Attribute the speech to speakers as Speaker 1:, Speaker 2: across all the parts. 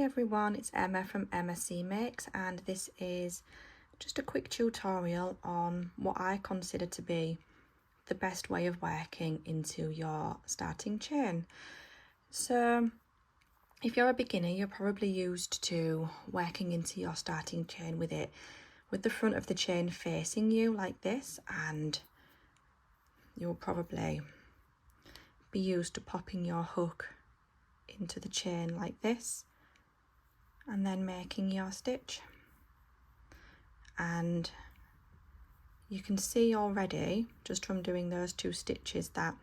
Speaker 1: everyone, it's Emma from MSC Makes, and this is just a quick tutorial on what I consider to be the best way of working into your starting chain. So if you're a beginner, you're probably used to working into your starting chain with the front of the chain facing you like this, and you'll probably be used to popping your hook into the chain like this and then making your stitch. And you can see already just from doing those 2 stitches that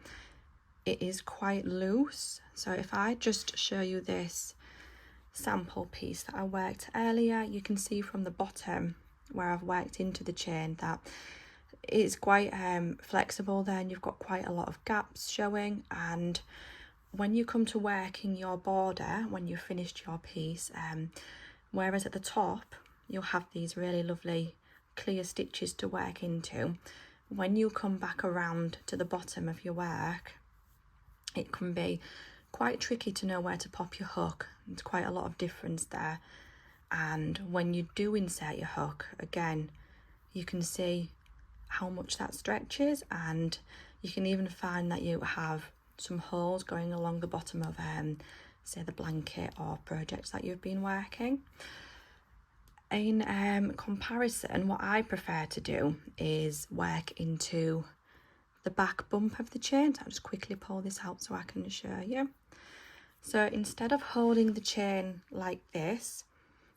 Speaker 1: it is quite loose. So if I just show you this sample piece that I worked earlier, you can see from the bottom where I've worked into the chain that it's quite flexible there, and you've got quite a lot of gaps showing. And when you come to working your border, when you've finished your piece, whereas at the top you'll have these really lovely clear stitches to work into, when you come back around to the bottom of your work, it can be quite tricky to know where to pop your hook. There's quite a lot of difference there, and when you do insert your hook, again, you can see how much that stretches, and you can even find that you have some holes going along the bottom of say the blanket or projects that you've been working. In comparison, what I prefer to do is work into the back bump of the chain. So I'll just quickly pull this out so I can show you. So instead of holding the chain like this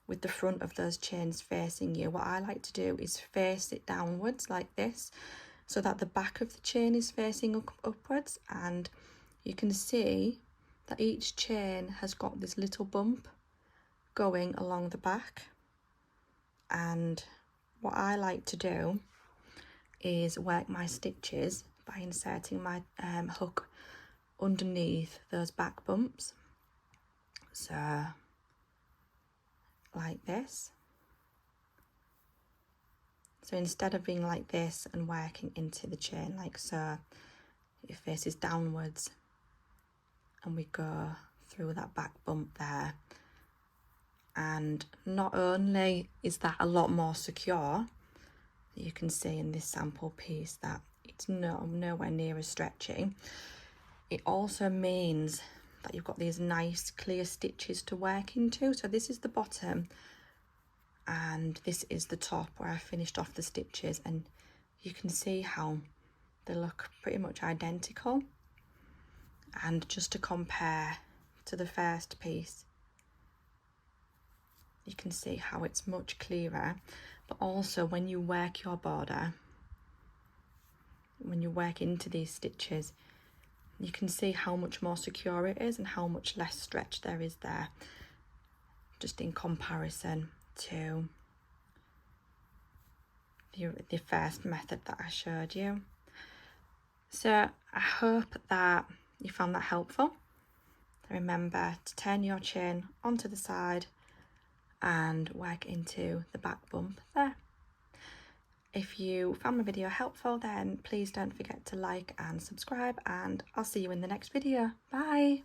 Speaker 1: with the front of those chains facing you, what I like to do is face it downwards like this, so that the back of the chain is facing upwards, and you can see that each chain has got this little bump going along the back. And what I like to do is work my stitches by inserting my hook underneath those back bumps, so like this. So instead of being like this and working into the chain like so, it faces downwards and we go through that back bump there. And not only is that a lot more secure, you can see in this sample piece that it's nowhere near as stretchy, it also means that you've got these nice clear stitches to work into. So this is the bottom and this is the top where I finished off the stitches, and you can see how they look pretty much identical. And just to compare to the first piece, you can see how it's much clearer. But also when you work your border, when you work into these stitches, you can see how much more secure it is and how much less stretch there is there, just in comparison to the first method that I showed you. So I hope that you found that helpful. Remember to turn your chain onto the side and work into the back bump there. If you found my video helpful, then please don't forget to like and subscribe, and I'll see you in the next video. Bye!